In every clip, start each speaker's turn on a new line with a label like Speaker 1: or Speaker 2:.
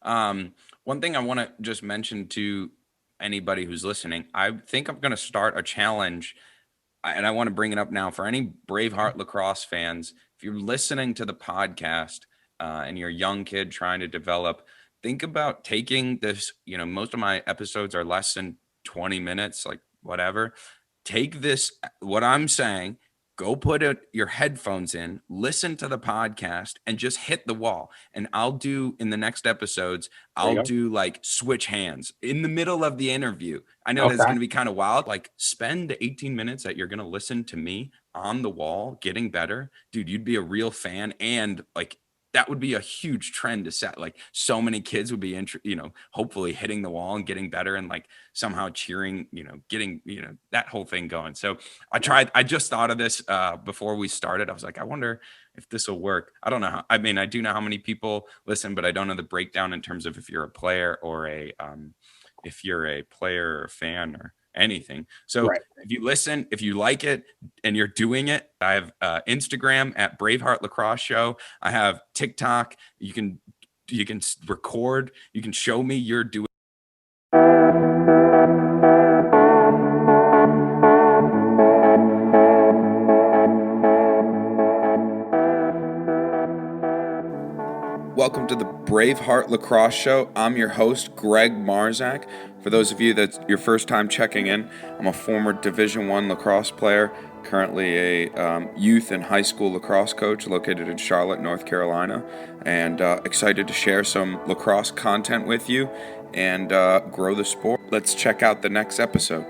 Speaker 1: One thing I want to just mention to anybody who's listening, I think I'm going to start a challenge, and I want to bring it up now for any Braveheart Lacrosse fans. If you're listening to the podcast and you're a young kid trying to develop, think about taking this. Most of my episodes are less than 20 minutes, like whatever. Take this, what I'm saying, go put your headphones in, listen to the podcast, and just hit the wall. And I'll do in the next episodes, I'll do like switch hands in the middle of the interview. I know that's going to be kind of wild. Like, spend 18 minutes that you're going to listen to me on the wall getting better. Dude, you'd be a real fan. And like, that would be a huge trend to set. Like, so many kids would be, hopefully hitting the wall and getting better and like somehow cheering, getting, that whole thing going. So I just thought of this before we started. I was like, I wonder if this will work. I don't know I do know how many people listen, but I don't know the breakdown in terms of if you're a player or if you're a player or fan or anything. So if you listen, if you like it and you're doing it, I have Instagram at Braveheart Lacrosse Show. I have TikTok. You can record. You can show me you're doing. Welcome to the Braveheart Lacrosse Show. I'm your host, Greg Marzak. For those of you that's your first time checking in, I'm a former Division I lacrosse player, currently a youth and high school lacrosse coach located in Charlotte, North Carolina, and excited to share some lacrosse content with you and grow the sport. Let's check out the next episode.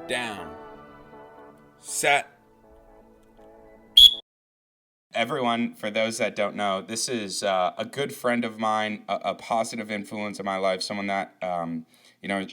Speaker 1: Down. Set. Everyone, for those that don't know, this is a good friend of mine, a positive influence in my life, someone that,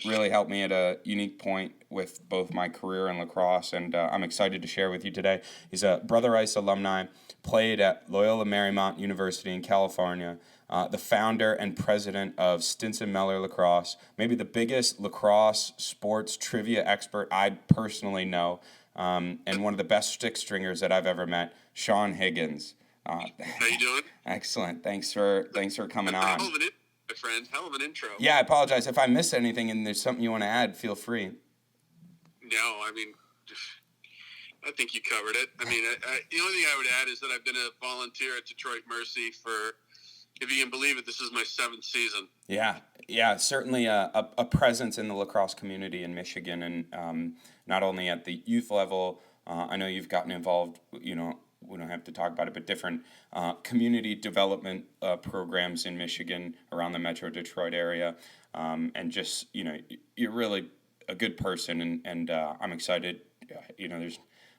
Speaker 1: really helped me at a unique point with both my career and lacrosse, and I'm excited to share with you today. He's a Brother Rice alumni, played at Loyola Marymount University in California, the founder and president of Stinson Mellor Lacrosse, maybe the biggest lacrosse sports trivia expert I personally know, and one of the best stick stringers that I've ever met, Sean Higgins.
Speaker 2: How you doing?
Speaker 1: Excellent. Thanks for coming on.
Speaker 2: Hell of an intro, my friend. Hell of an intro.
Speaker 1: Yeah, I apologize if I missed anything and there's something you want to add. Feel free.
Speaker 2: No, I mean, I think you covered it. I mean, the only thing I would add is that I've been a volunteer at Detroit Mercy for, if you can believe it, this is my 7th season.
Speaker 1: Yeah, certainly a presence in the lacrosse community in Michigan, and not only at the youth level. I know you've gotten involved, we don't have to talk about it, but different community development programs in Michigan around the Metro Detroit area. And just, you're really a good person, and I'm excited.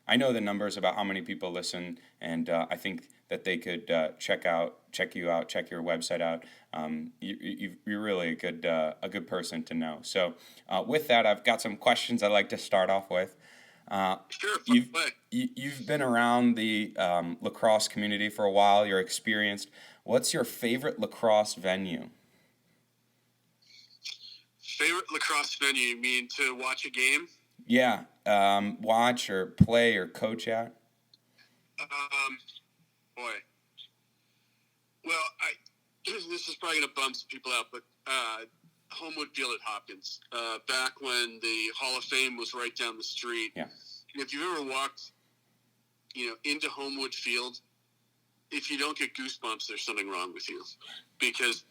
Speaker 1: I know the numbers about how many people listen, and I think that they could check you out, check your website out. You're really a good person to know. So with that, I've got some questions I'd like to start off with.
Speaker 2: Sure.
Speaker 1: You've been around the lacrosse community for a while. You're experienced. What's your favorite lacrosse venue?
Speaker 2: Favorite lacrosse venue? You mean to watch a game?
Speaker 1: Yeah, watch or play or coach at.
Speaker 2: Boy. Well, this is probably gonna bum some people out, but Homewood Field at Hopkins. Back when the Hall of Fame was right down the street.
Speaker 1: Yeah.
Speaker 2: If you've ever walked, into Homewood Field, if you don't get goosebumps, there's something wrong with you, because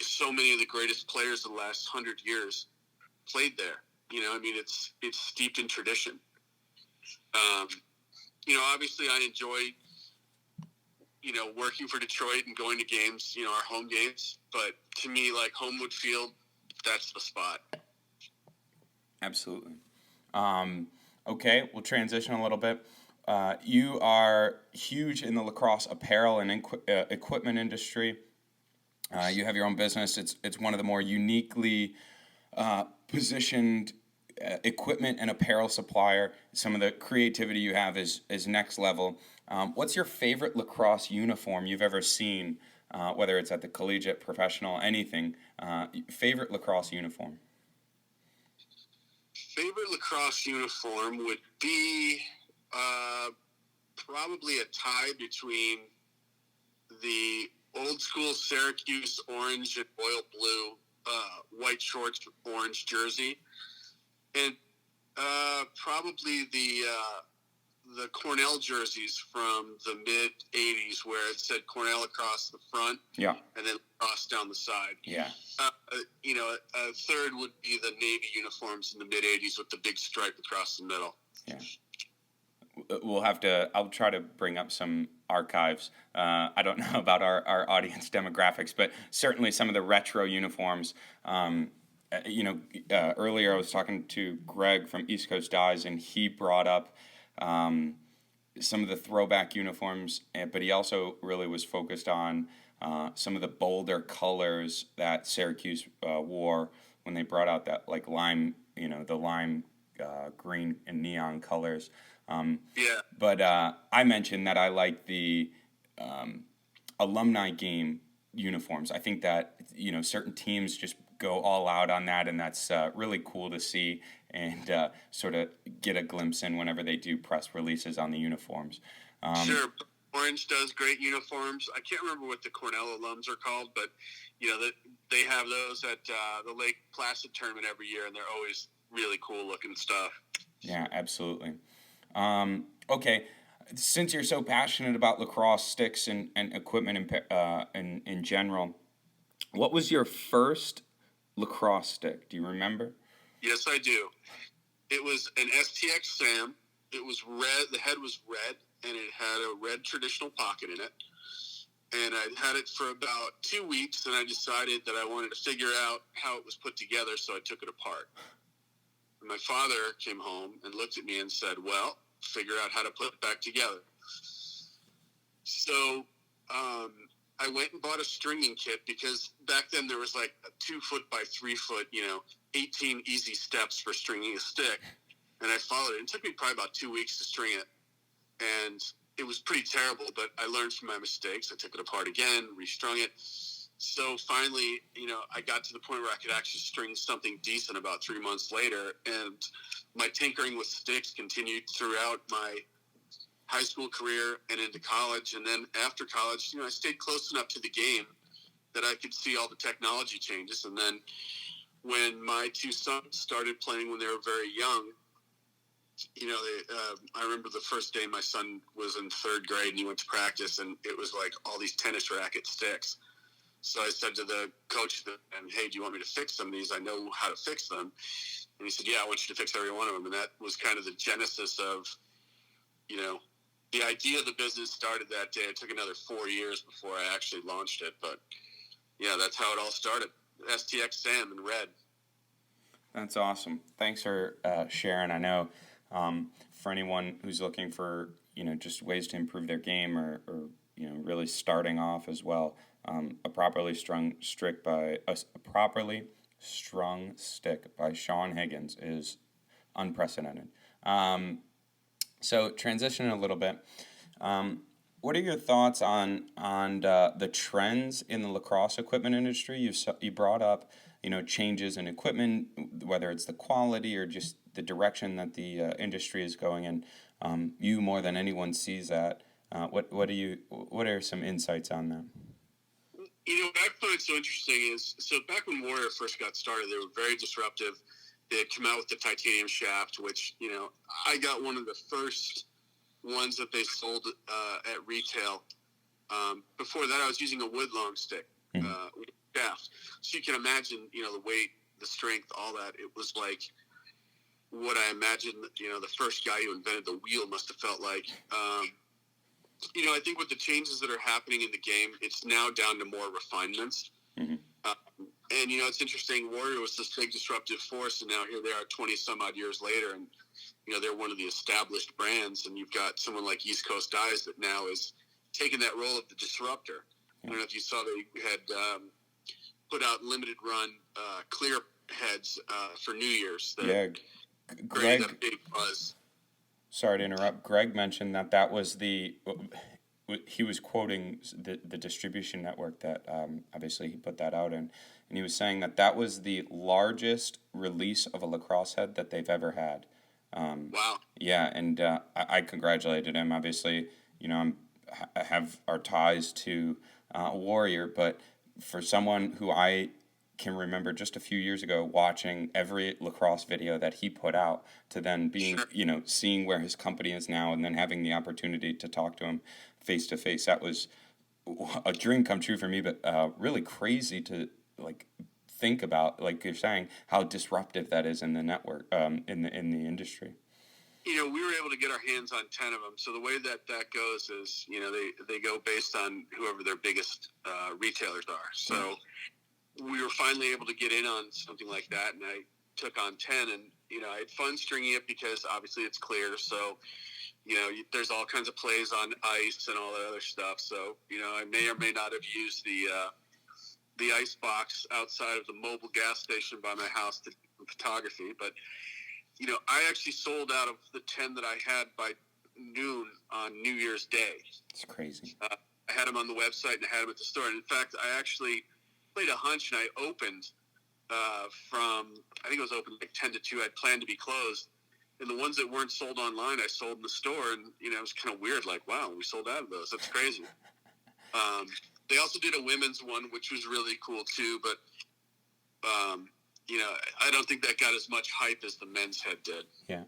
Speaker 2: so many of the greatest players of the last 100 years played there. It's steeped in tradition. Obviously I enjoy, working for Detroit and going to games, our home games. But to me, like Homewood Field, that's the spot.
Speaker 1: Absolutely. Okay, we'll transition a little bit. You are huge in the lacrosse apparel and equipment industry. You have your own business. It's one of the more uniquely positioned equipment and apparel supplier. Some of the creativity you have is next level. What's your favorite lacrosse uniform you've ever seen, whether it's at the collegiate, professional, anything? Favorite lacrosse uniform?
Speaker 2: Favorite lacrosse uniform would be probably a tie between the old school Syracuse orange and royal blue, white shorts with orange jersey, and probably the Cornell jerseys from the mid '80s, where it said Cornell across the front,
Speaker 1: Yeah.
Speaker 2: and then lacrosse down the side.
Speaker 1: Yeah.
Speaker 2: A third would be the Navy uniforms in the mid '80s with the big stripe across the middle.
Speaker 1: Yeah. I'll try to bring up some archives. I don't know about our audience demographics, but certainly some of the retro uniforms. Earlier I was talking to Greg from East Coast Dyes, and he brought up some of the throwback uniforms, but he also really was focused on some of the bolder colors that Syracuse wore when they brought out that like lime, the lime green and neon colors. But I mentioned that I like the alumni game uniforms. I think that certain teams just go all out on that, and that's really cool to see and sort of get a glimpse in whenever they do press releases on the uniforms.
Speaker 2: Sure, Orange does great uniforms. I can't remember what the Cornell alums are called, but they have those at the Lake Placid tournament every year, and they're always really cool looking stuff.
Speaker 1: Yeah, absolutely. Okay, since you're so passionate about lacrosse sticks and equipment in general, what was your first lacrosse stick? Do you remember?
Speaker 2: Yes, I do. It was an STX Sam. It was red. The head was red, and it had a red traditional pocket in it. And I had it for about 2 weeks, and I decided that I wanted to figure out how it was put together, so I took it apart. And my father came home and looked at me and said, well, figure out how to put it back together. So I went and bought a stringing kit, because back then there was like a 2 foot by 3 foot, 18 easy steps for stringing a stick. And I followed it. It took me probably about 2 weeks to string it. And it was pretty terrible, but I learned from my mistakes. I took it apart again, restrung it. So finally, I got to the point where I could actually string something decent about 3 months later. And my tinkering with sticks continued throughout my high school career and into college. And then after college, I stayed close enough to the game that I could see all the technology changes. And then when my 2 sons started playing when they were very young, I remember the first day my son was in 3rd grade and he went to practice, and it was like all these tennis racket sticks. So I said to the coach, hey, do you want me to fix some of these? I know how to fix them. And he said, yeah, I want you to fix every one of them. And that was kind of the genesis of, the idea of the business started that day. It took another 4 years before I actually launched it. But, yeah, that's how it all started. STX Sam in red.
Speaker 1: That's awesome. Thanks for sharing. I know for anyone who's looking for, just ways to improve their game or really starting off as well, a properly strung stick by Sean Higgins is unprecedented. So transitioning a little bit, what are your thoughts on the trends in the lacrosse equipment industry? You brought up changes in equipment, whether it's the quality or just the direction that the industry is going in. You more than anyone sees that. What are some insights on that?
Speaker 2: What I find so interesting is, so back when Warrior first got started, they were very disruptive. They had come out with the titanium shaft, which, I got one of the first ones that they sold at retail. Before that, I was using a wood long stick shaft. So you can imagine, the weight, the strength, all that. It was like what I imagined, the first guy who invented the wheel must have felt like. I think with the changes that are happening in the game, it's now down to more refinements.
Speaker 1: Mm-hmm.
Speaker 2: And, it's interesting. Warrior was this big disruptive force, and now here they are 20 some odd years later, and, they're one of the established brands, and you've got someone like East Coast Dyes that now is taking that role of the disruptor. I don't know if you saw they had put out limited run clear heads for New Year's.
Speaker 1: Greg,
Speaker 2: a big buzz.
Speaker 1: Sorry to interrupt. Greg mentioned that was he was quoting the distribution network that obviously he put that out in, and he was saying that was the largest release of a lacrosse head that they've ever had.
Speaker 2: Wow.
Speaker 1: Yeah, and I congratulated him. Obviously, I have our ties to a warrior, but for someone who I can remember just a few years ago watching every lacrosse video that he put out to then being,
Speaker 2: Sure.
Speaker 1: seeing where his company is now and then having the opportunity to talk to him face to face, that was a dream come true for me, but really crazy to like think about, like you're saying, how disruptive that is in the network, in the industry.
Speaker 2: We were able to get our hands on 10 of them. So the way that goes is, they go based on whoever their biggest retailers are. So we were finally able to get in on something like that, and I took on 10, and I had fun stringing it because obviously it's clear. So there's all kinds of plays on ice and all that other stuff. So I may or may not have used the ice box outside of the mobile gas station by my house to do photography, but I actually sold out of the 10 that I had by noon on New Year's Day.
Speaker 1: It's crazy.
Speaker 2: I had them on the website and I had them at the store. And in fact, I actually played a hunch and I opened I think it was open like 10 to 2. I'd planned to be closed. And the ones that weren't sold online, I sold in the store. And, it was kind of weird. Like, wow, we sold out of those. That's crazy. They also did a women's one, which was really cool too. But, I don't think that got as much hype as the men's head did.
Speaker 1: Yeah.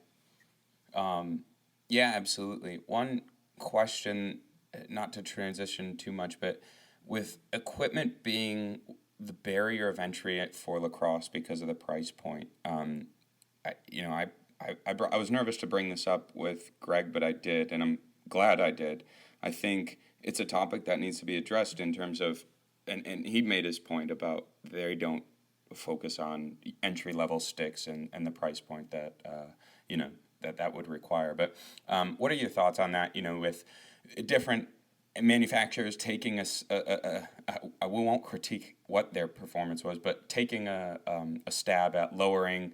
Speaker 1: Yeah, absolutely. One question, not to transition too much, but with equipment being the barrier of entry for lacrosse because of the price point, I was nervous to bring this up with Greg, but I did, and I'm glad I did. I think it's a topic that needs to be addressed in terms of, and he made his point about they don't focus on entry level sticks and the price point that that would require. But what are your thoughts on that? With different manufacturers taking we won't critique what their performance was, but taking a stab at lowering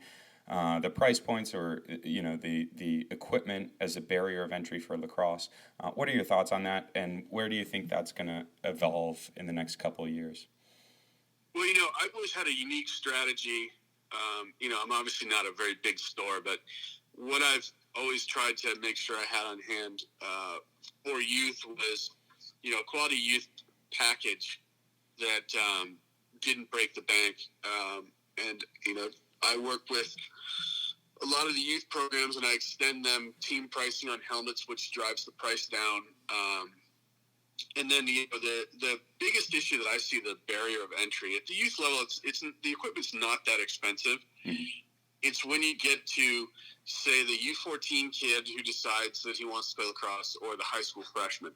Speaker 1: the price points or the equipment as a barrier of entry for lacrosse. What are your thoughts on that, and where do you think that's going to evolve in the next couple of years?
Speaker 2: Well, I've always had a unique strategy. I'm obviously not a very big store, but what I've always tried to make sure I had on hand for youth was, a quality youth package that didn't break the bank. And I work with a lot of the youth programs, and I extend them team pricing on helmets, which drives the price down. And then the biggest issue that I see, the barrier of entry at the youth level, it's the equipment's not that expensive. Mm-hmm. It's when you get to, say, the U14 kid who decides that he wants to play lacrosse, or the high school freshman.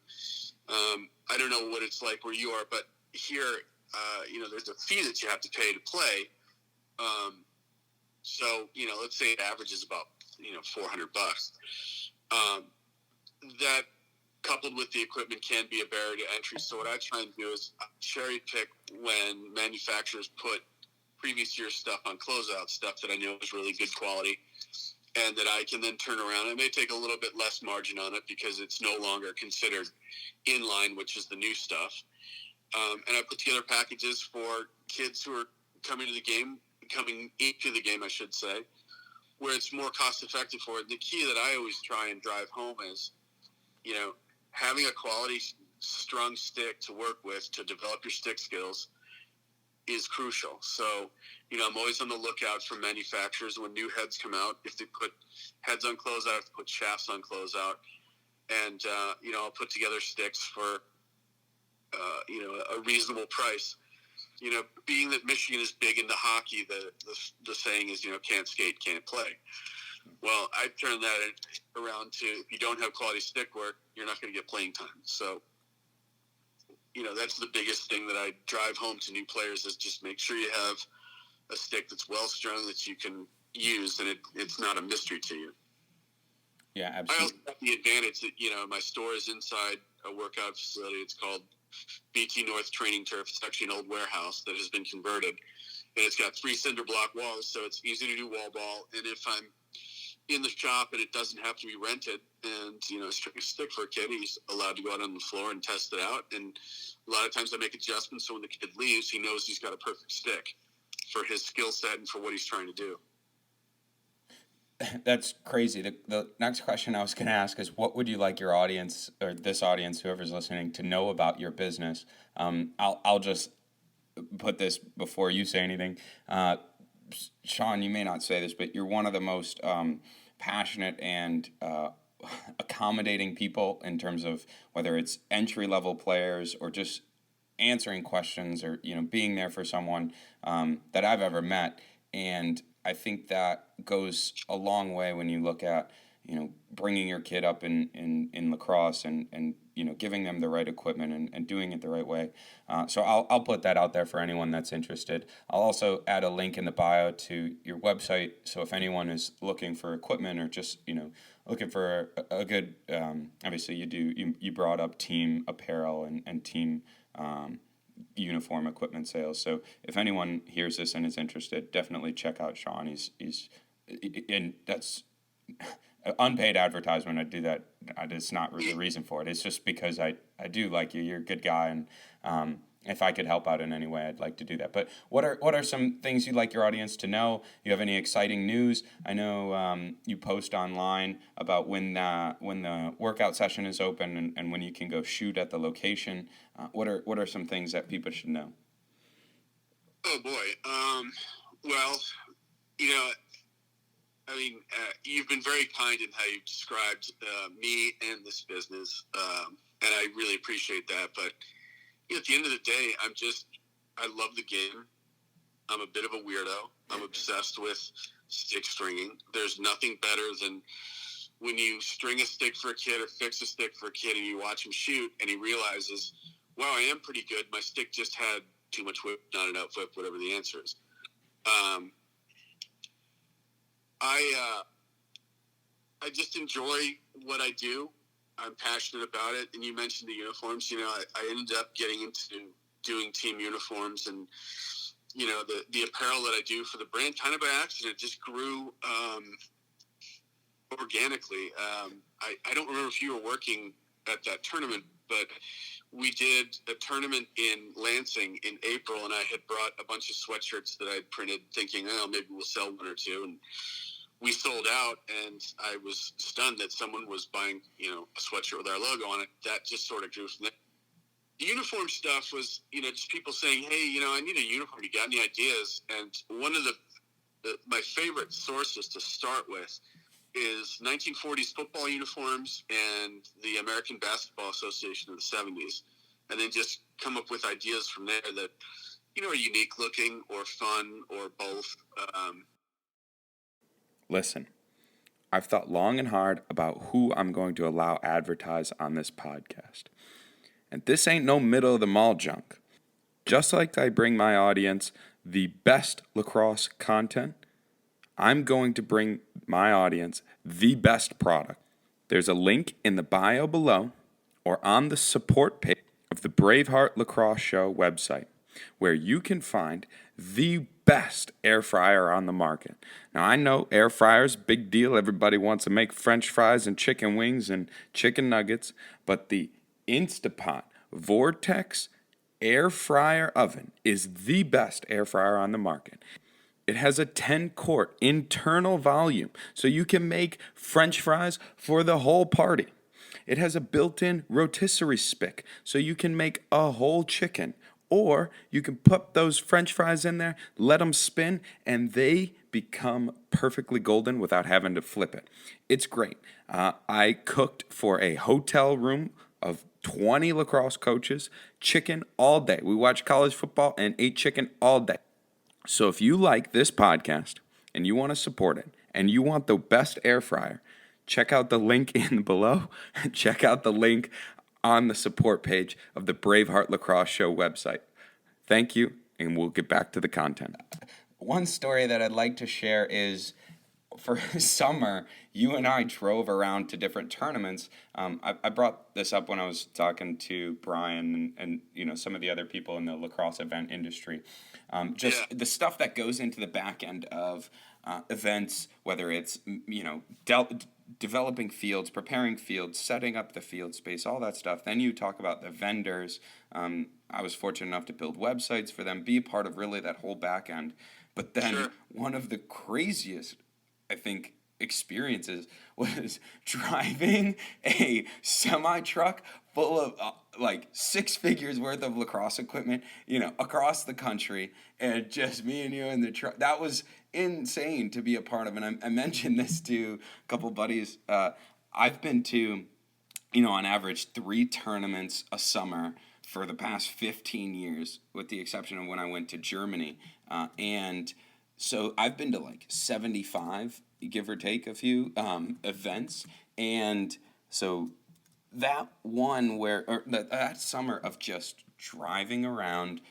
Speaker 2: I don't know what it's like where you are, but here, there's a fee that you have to pay to play. So let's say it averages about $400. That, coupled with the equipment, can be a barrier to entry. So what I try and do is cherry pick when manufacturers put previous year stuff on closeout, stuff that I know is really good quality, and that I can then turn around. I may take a little bit less margin on it because it's no longer considered inline, which is the new stuff. And I put together packages for kids who are coming into the game, I should say, where it's more cost effective for it. The key that I always try and drive home is, having a quality strung stick to work with to develop your stick skills is crucial. So, I'm always on the lookout for manufacturers when new heads come out. If they put heads on closeout, if they put shafts on closeout, and, I'll put together sticks for, a reasonable price. Being that Michigan is big into hockey, the saying is, can't skate, can't play. Well, I turn that around to, if you don't have quality stick work, you're not going to get playing time. So, that's the biggest thing that I drive home to new players, is just make sure you have a stick that's well strung that you can use, and it's not a mystery to you.
Speaker 1: Yeah, absolutely.
Speaker 2: I also have the advantage that, my store is inside a workout facility. It's called BT North Training Turf. It's actually an old warehouse that has been converted, and it's got 3 cinder block walls, so it's easy to do wall ball. And if I'm in the shop and it doesn't have to be rented, and a stick for a kid, he's allowed to go out on the floor and test it out. And a lot of times I make adjustments so when the kid leaves, he knows he's got a perfect stick for his skill set and for what he's trying to do.
Speaker 1: That's crazy. The next question I was going to ask is, what would you like your audience, or this audience, whoever's listening, to know about your business? I'll just put this before you say anything. Sean, you may not say this, but you're one of the most passionate and accommodating people in terms of whether it's entry level players or just answering questions, or being there for someone that I've ever met. And I think that goes a long way when you look at bringing your kid up in lacrosse, and giving them the right equipment, and doing it the right way. So I'll put that out there for anyone that's interested. I'll also add a link in the bio to your website, so if anyone is looking for equipment, or just looking for a good, obviously you brought up team apparel and team uniform equipment sales. So if anyone hears this and is interested, definitely check out Sean. He's and that's unpaid advertisement. I do that. It's not the reason for it. It's just because I do like you. You're a good guy, and if I could help out in any way, I'd like to do that. But what are some things you'd like your audience to know? You have any exciting news? I know you post online about when the workout session is open, and when you can go shoot at the location. What are some things that people should know?
Speaker 2: Oh boy. Well, you know, you've been very kind in how you've described me and this business, and I really appreciate that. But at the end of the day, I love the game. I'm a bit of a weirdo. I'm obsessed with stick stringing. There's nothing better than when you string a stick for a kid or fix a stick for a kid, and you watch him shoot, and he realizes, wow, I am pretty good. My stick just had too much whip, not enough whip, whatever the answer is. I just enjoy what I do. I'm passionate about it. And you mentioned the uniforms. I ended up getting into doing team uniforms, and the apparel that I do for the brand, kind of by accident, just grew organically. I don't remember if you were working at that tournament, but we did a tournament in Lansing in April, and I had brought a bunch of sweatshirts that I'd printed, thinking, oh, maybe we'll sell one or two. And we sold out, and I was stunned that someone was buying, a sweatshirt with our logo on it. That just sort of grew from there. The uniform stuff was, just people saying, hey, I need a uniform. You got any ideas? And one of my favorite sources to start with is 1940s football uniforms and the American Basketball Association of the 70s. And then just come up with ideas from there that, are unique looking or fun or both.
Speaker 1: Listen, I've thought long and hard about who I'm going to allow advertise on this podcast. And this ain't no middle of the mall junk. Just like I bring my audience the best lacrosse content, I'm going to bring my audience the best product. There's a link in the bio below, or on the support page of the Braveheart Lacrosse Show website, where you can find the best air fryer on the market. Now, I know air fryers, big deal. Everybody wants to make French fries and chicken wings and chicken nuggets, but the Instapot Vortex air fryer oven is the best air fryer on the market. It has a 10-quart internal volume, so you can make French fries for the whole party. It has a built-in rotisserie spick, so you can make a whole chicken. Or you can put those French fries in there, let them spin, and they become perfectly golden without having to flip it. It's great. I cooked for a hotel room of 20 lacrosse coaches, chicken all day. We watched college football and ate chicken all day. So if you like this podcast and you want to support it and you want the best air fryer, check out the link in below. Check out the link on the support page of the Braveheart Lacrosse Show website. Thank you, and we'll get back to the content. One story that I'd like to share is, for summer, you and I drove around to different tournaments. I brought this up when I was talking to Brian and some of the other people in the lacrosse event industry. The stuff that goes into the back end of events, whether it's developing fields, preparing fields, setting up the field space, all that stuff. Then you talk about the vendors. I was fortunate enough to build websites for them, be a part of really that whole back end. But then one of the craziest, I think, experiences was driving a semi truck full of like six figures worth of lacrosse equipment, across the country, and just me and you in the truck. That was insane to be a part of. And I mentioned this to a couple buddies. I've been to, on average, 3 tournaments a summer for the past 15 years, with the exception of when I went to Germany. And so I've been to like 75, give or take a few, events. And so that one or that summer of just driving around,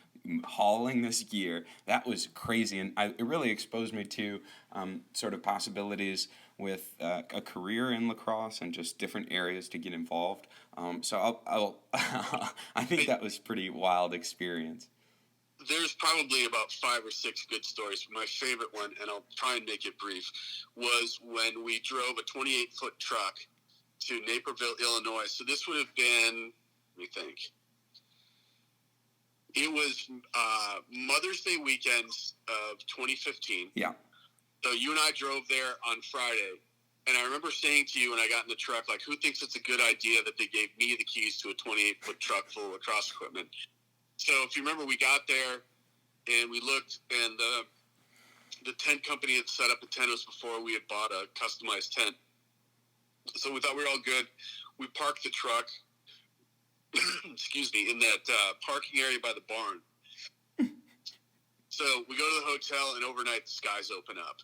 Speaker 1: hauling this gear, that was crazy. And it really exposed me to sort of possibilities with a career in lacrosse and just different areas to get involved. So I'll I think that was pretty wild experience.
Speaker 2: There's probably about 5 or 6 good stories. My favorite one, and I'll try and make it brief, was when we drove a 28-foot truck to Naperville, Illinois. So this would have been, let me think. It was Mother's Day weekends of 2015.
Speaker 1: Yeah.
Speaker 2: So you and I drove there on Friday. And I remember saying to you when I got in the truck, like, who thinks it's a good idea that they gave me the keys to a 28-foot truck full of lacrosse equipment? So if you remember, we got there and we looked, and the tent company had set up a tent. It was before we had bought a customized tent. So we thought we were all good. We parked the truck, excuse me, in that parking area by the barn. So we go to the hotel, and overnight the skies open up.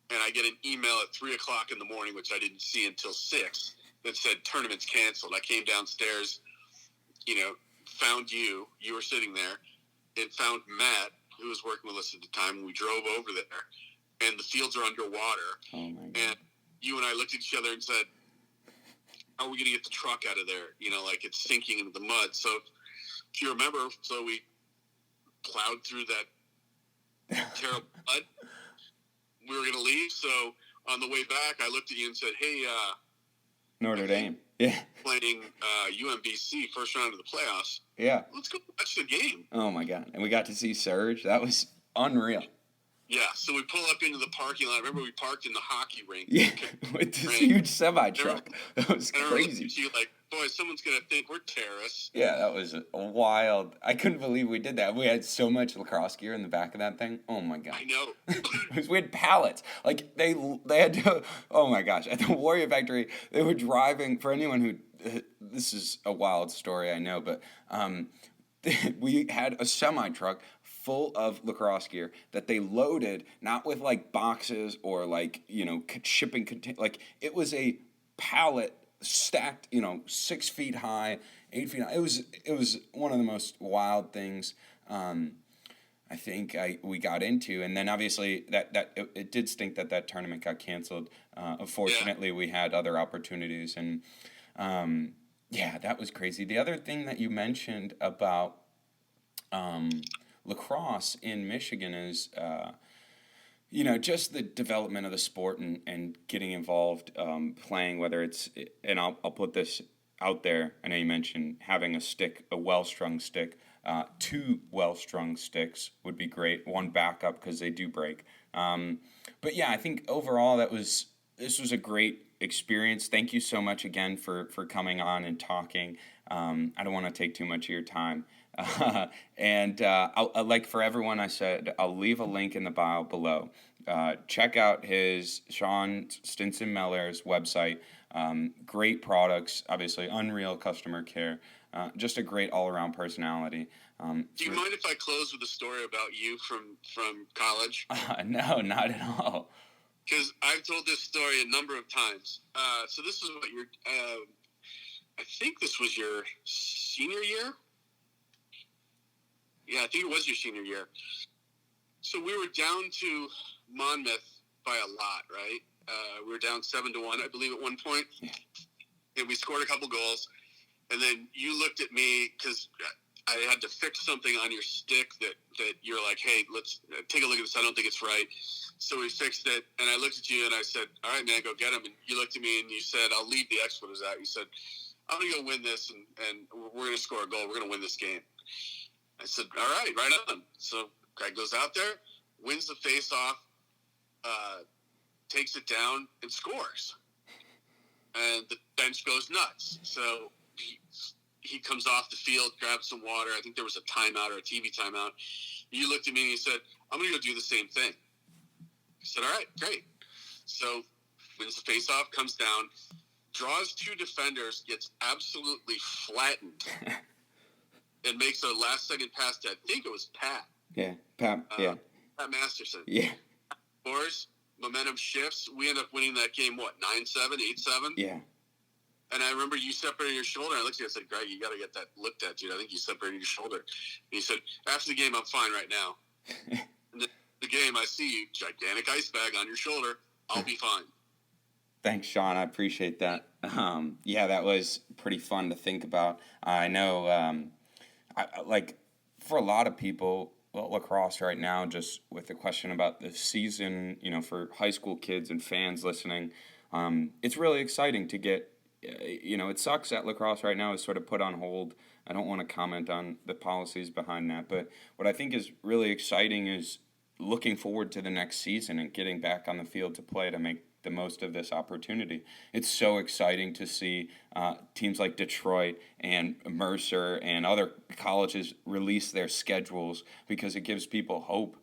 Speaker 2: And I get an email at 3 o'clock in the morning, which I didn't see until 6, that said tournament's canceled. I came downstairs, found you were sitting there, and found Matt, who was working with us at the time. We drove over there, and the fields are underwater.
Speaker 1: Oh my God.
Speaker 2: And you and I looked at each other and said, how are we going to get the truck out of there? Like it's sinking into the mud. So if you remember, so we plowed through that terrible mud. We were going to leave. So on the way back, I looked at you and said, hey,
Speaker 1: Notre Dame. Yeah.
Speaker 2: Playing UMBC first round of the playoffs.
Speaker 1: Yeah.
Speaker 2: Let's go watch the game.
Speaker 1: Oh my God. And we got to see Serge. That was unreal.
Speaker 2: Yeah. So we pull up into the parking lot. Remember, we parked in the hockey rink.
Speaker 1: Yeah. With this huge semi truck. That was crazy.
Speaker 2: You like, boy, someone's going to think we're terrorists.
Speaker 1: Yeah, that was wild. I couldn't believe we did that. We had so much lacrosse gear in the back of that thing. Oh my God.
Speaker 2: I know.
Speaker 1: Because we had pallets. Like they had to. Oh my gosh! At the Warrior Factory, they were driving. For anyone who, this is a wild story, I know, but we had a semi truck full of lacrosse gear that they loaded, not with like boxes or like shipping container. Like it was a pallet stacked, 6 feet high, 8 feet high. It was one of the most wild things I think we got into. And then obviously it did stink that tournament got canceled. Unfortunately, we had other opportunities, and that was crazy. The other thing that you mentioned about lacrosse in Michigan is just the development of the sport and getting involved, playing, whether it's, and I'll put this out there. I know you mentioned having a well-strung stick. 2 well-strung sticks would be great. 1 backup, because they do break. But yeah, I think overall this was a great experience. Thank you so much again for coming on and talking. I don't want to take too much of your time. And I'll, like for everyone, I said I'll leave a link in the bio below. Check out Sean Stinson Mellor's website. Great products, obviously unreal customer care. Just a great all-around personality.
Speaker 2: Do you mind if I close with a story about you from college?
Speaker 1: No, not at all.
Speaker 2: Because I've told this story a number of times. So this is what I think this was your senior year. Yeah, I think it was your senior year. So we were down to Monmouth by a lot, right? We were down 7-1, I believe, at one point.
Speaker 1: Yeah.
Speaker 2: And we scored a couple goals. And then you looked at me because I had to fix something on your stick that you're like, hey, let's take a look at this. I don't think it's right. So we fixed it. And I looked at you and I said, all right, man, go get him. And you looked at me and you said, I'll leave the expletives out. You said, I'm going to go win this and we're going to score a goal. We're going to win this game. I said, all right on. So Greg goes out there, wins the face-off. takes it down and scores. And the bench goes nuts. So he comes off the field, grabs some water. I think there was a timeout or a TV timeout. You looked at me and he said, I'm going to go do the same thing. I said, all right, great. So wins the faceoff, comes down, draws 2 defenders, gets absolutely flattened, and makes a last-second pass to, I think it was Pat.
Speaker 1: Yeah, Pat
Speaker 2: Masterson.
Speaker 1: Yeah.
Speaker 2: Scores, momentum shifts. We end up winning that game, 9-7, 8-7?
Speaker 1: Yeah.
Speaker 2: And I remember you separated your shoulder. I looked at you and said, Greg, you got to get that looked at, dude. I think you separated your shoulder. And he said, after the game, I'm fine right now. And the game, I see you, gigantic ice bag on your shoulder. I'll be fine.
Speaker 1: Thanks, Sean. I appreciate that. Yeah, that was pretty fun to think about. I know, for a lot of people, lacrosse right now, just with the question about the season, for high school kids and fans listening, it's really exciting to get. It sucks that lacrosse right now is sort of put on hold. I don't want to comment on the policies behind that, but what I think is really exciting is looking forward to the next season and getting back on the field to play to make the most of this opportunity. It's so exciting to see teams like Detroit and Mercer and other colleges release their schedules because it gives people hope,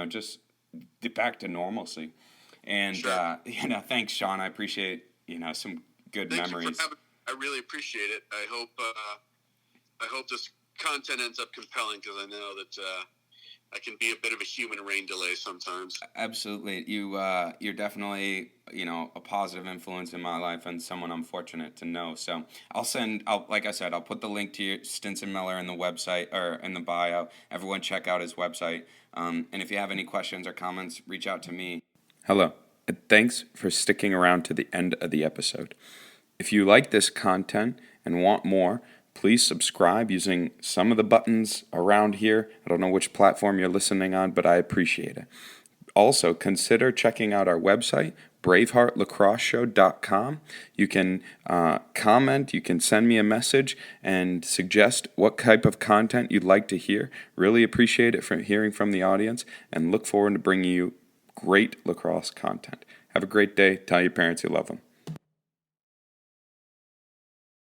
Speaker 1: just back to normalcy. And,
Speaker 2: sure.
Speaker 1: Thanks, Sean. I appreciate, some good
Speaker 2: Thank
Speaker 1: memories.
Speaker 2: I really appreciate it. I hope this content ends up compelling because I know that I can be a bit of a human rain delay sometimes.
Speaker 1: Absolutely. You're definitely, a positive influence in my life and someone I'm fortunate to know. So like I said, I'll put the link to your Stinson Mellor in the website or in the bio. Everyone check out his website. And if you have any questions or comments, reach out to me. Hello, and thanks for sticking around to the end of the episode. If you like this content and want more, please subscribe using some of the buttons around here. I don't know which platform you're listening on, but I appreciate it. Also, consider checking out our website, braveheartlacrosseshow.com. You can comment, you can send me a message, and suggest what type of content you'd like to hear. Really appreciate it from hearing from the audience, and look forward to bringing you great lacrosse content. Have a great day. Tell your parents you love them.